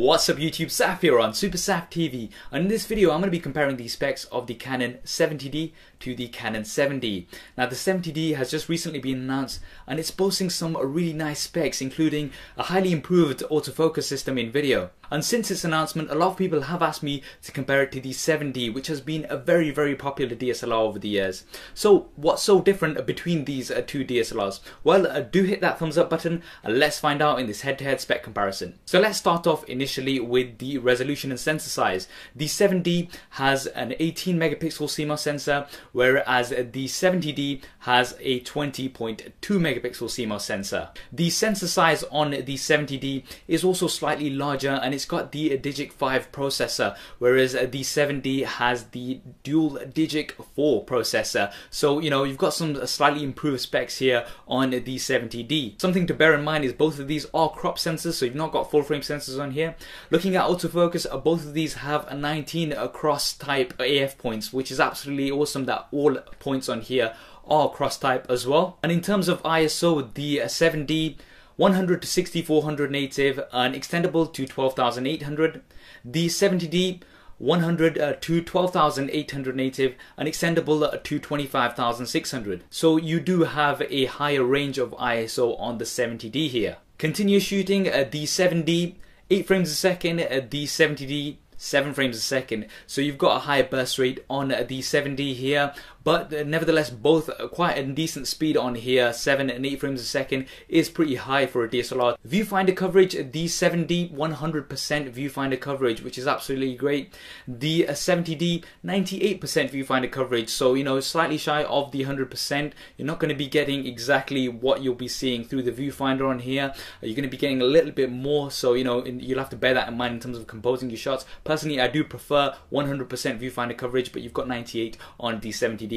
What's up YouTube, Saf here on Super Saf TV, and in this video I'm going to be comparing the specs of the Canon 70D to the Canon 7D. Now the 70D has just recently been announced and it's boasting some really nice specs, including a highly improved autofocus system in video. And since its announcement, a lot of people have asked me to compare it to the 7D, which has been a very popular DSLR over the years. So what's so different between these two DSLRs? Well, do hit that thumbs up button and let's find out in this head-to-head spec comparison. So let's start off initially with the resolution and sensor size. The 7D has an 18 megapixel CMOS sensor, whereas the 70D has a 20.2 megapixel CMOS sensor. The sensor size on the 70D is also slightly larger and it's got the Digic 5 processor, whereas the 7D has the dual Digic 4 processor. So you've got some slightly improved specs here on the 70D. Something to bear in mind is both of these are crop sensors, so you've not got full frame sensors on here. Looking at autofocus, both of these have a 19 cross type AF points, which is absolutely awesome that all points on here are cross type as well. And in terms of ISO, the 7D 100 to 6400 native and extendable to 12800. The 70D 100 to 12,800 native and extendable to 25,600. So you do have a higher range of ISO on the 70D here. Continuous shooting, the 7D 8 frames a second, the 70D 7 frames a second. So you've got a higher burst rate on the 7D here, but nevertheless both quite a decent speed on here. 7 and 8 frames a second is pretty high for a DSLR. Viewfinder coverage, the 7D 100% viewfinder coverage, which is absolutely great. The 70D 98% viewfinder coverage, so slightly shy of the 100%. You're not going to be getting exactly what you'll be seeing through the viewfinder on here. You're going to be getting a little bit more, so you'll have to bear that in mind in terms of composing your shots. Personally, I do prefer 100% viewfinder coverage, but you've got 98 on the 70D.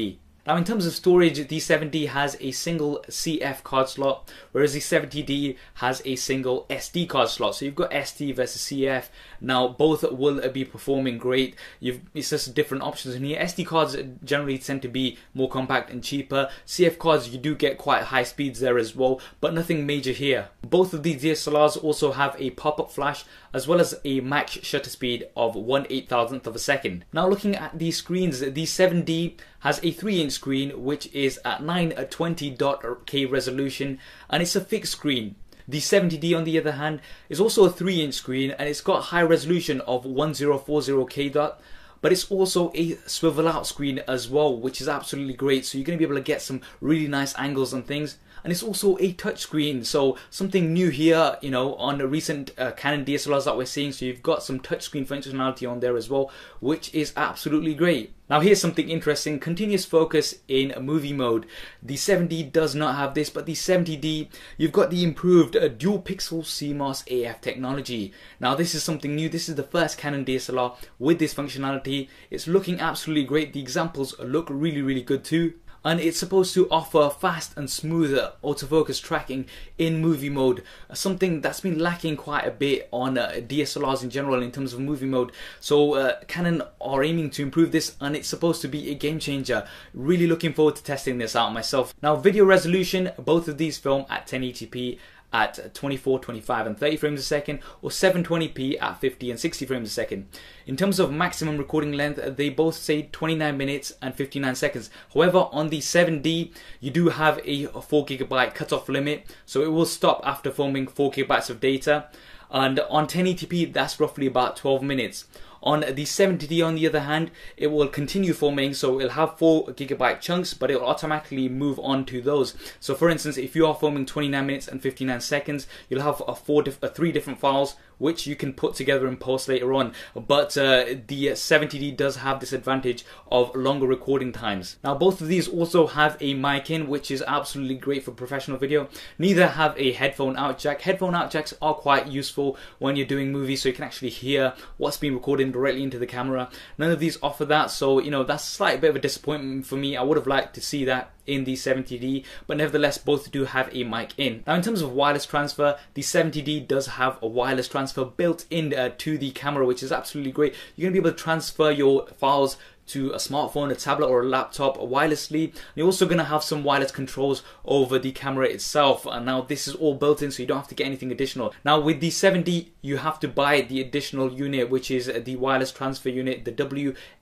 Now in terms of storage, the 7D has a single CF card slot, whereas the 70D has a single SD card slot. So you've got SD versus CF. Now both will be performing great. It's just different options in here. SD cards generally tend to be more compact and cheaper. CF cards, you do get quite high speeds there as well, but nothing major here. Both of these DSLRs also have a pop-up flash as well as a max shutter speed of 1/8000th of a second. Now looking at the screens, the 7D has a 3-inch screen which is at 920.K resolution and it's a fixed screen. The 70D on the other hand is also a 3-inch screen and it's got high resolution of 1040K dot, but it's also a swivel out screen as well, which is absolutely great. So you're going to be able to get some really nice angles and things. And it's also a touch screen, so something new here, on the recent Canon DSLRs that we're seeing. So you've got some touchscreen functionality on there as well, which is absolutely great. Now here's something interesting, continuous focus in movie mode. The 7D does not have this, but the 70D, you've got the improved dual pixel CMOS AF technology. Now this is something new. This is the first Canon DSLR with this functionality. It's looking absolutely great. The examples look really good too. And it's supposed to offer fast and smooth autofocus tracking in movie mode, something that's been lacking quite a bit on DSLRs in general in terms of movie mode. So Canon are aiming to improve this and it's supposed to be a game changer. Really looking forward to testing this out myself. Now video resolution, both of these film at 1080p at 24, 25 and 30 frames a second, or 720p at 50 and 60 frames a second. In terms of maximum recording length, they both say 29 minutes and 59 seconds. However, on the 7D, you do have a 4GB cutoff limit, so it will stop after filming 4GB of data. And on 1080p, that's roughly about 12 minutes. On the 70D on the other hand, it will continue filming, so it'll have 4GB chunks, but it will automatically move on to those. So for instance, if you are filming 29 minutes and 59 seconds, you'll have 3 different files which you can put together in post later on. But the 70D does have this advantage of longer recording times. Now both of these also have a mic in, which is absolutely great for professional video. Neither have a headphone out jack. Headphone out jacks are quite useful when you're doing movies, so you can actually hear what's being recorded directly into the camera. None of these offer that, so that's a slight bit of a disappointment for me. I would have liked to see that in the 70D, but nevertheless both do have a mic in. Now in terms of wireless transfer, the 70D does have a wireless transfer built in to the camera, which is absolutely great. You're going to be able to transfer your files to a smartphone, a tablet or a laptop wirelessly. You're also going to have some wireless controls over the camera itself, and now this is all built in, so you don't have to get anything additional. Now with the 7D you have to buy the additional unit, which is the wireless transfer unit, the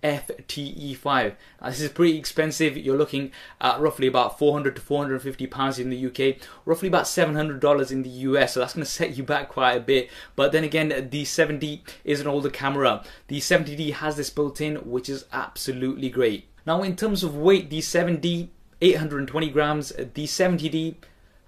WFTE5. This is pretty expensive. You're looking at roughly about £400 to £450 in the UK, roughly about $700 in the US, so that's going to set you back quite a bit. But then again, the 7D is an older camera. The 70D has this built in, which is absolutely great. Now in terms of weight, the 7D 820 grams, the 70D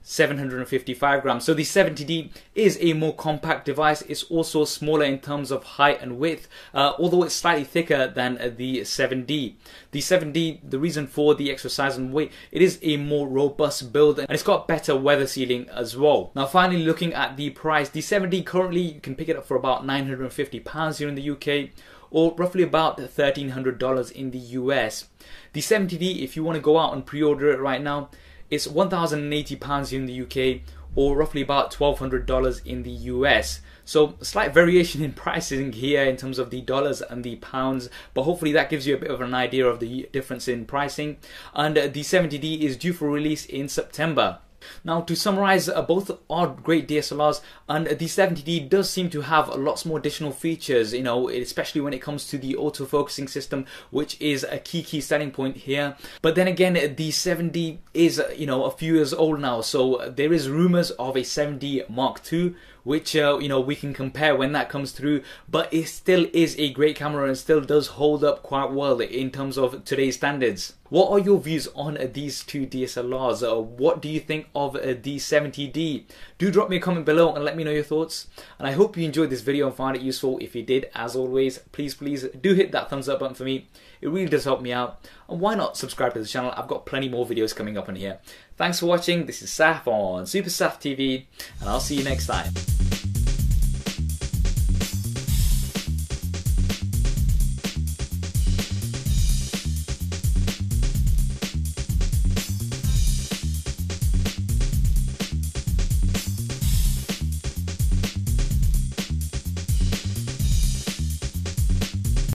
755 grams. So the 70D is a more compact device. It's also smaller in terms of height and width, although it's slightly thicker than the 7D. The 7D, the reason for the extra size and weight, it is a more robust build, and it's got better weather sealing as well. Now finally, looking at the price, the 7D currently you can pick it up for about £950 here in the UK, or roughly about $1,300 in the US. The 70D, if you want to go out and pre-order it right now, it's £1,080 here in the UK, or roughly about $1,200 in the US. So a slight variation in pricing here in terms of the dollars and the pounds, but hopefully that gives you a bit of an idea of the difference in pricing. And the 70D is due for release in September. Now to summarize, both are great DSLRs, and the 70D does seem to have lots more additional features, especially when it comes to the autofocusing system, which is a key selling point here. But then again, the 7D is a few years old now, so there is rumors of a 7D Mark II, which we can compare when that comes through, but it still is a great camera and still does hold up quite well in terms of today's standards. What are your views on these two DSLRs? What do you think of the 70D? Do drop me a comment below and let me know your thoughts. And I hope you enjoyed this video and found it useful. If you did, as always, please do hit that thumbs up button for me. It really does help me out. And why not subscribe to the channel? I've got plenty more videos coming up on here. Thanks for watching. This is Saf on Super Saf TV, and I'll see you next time.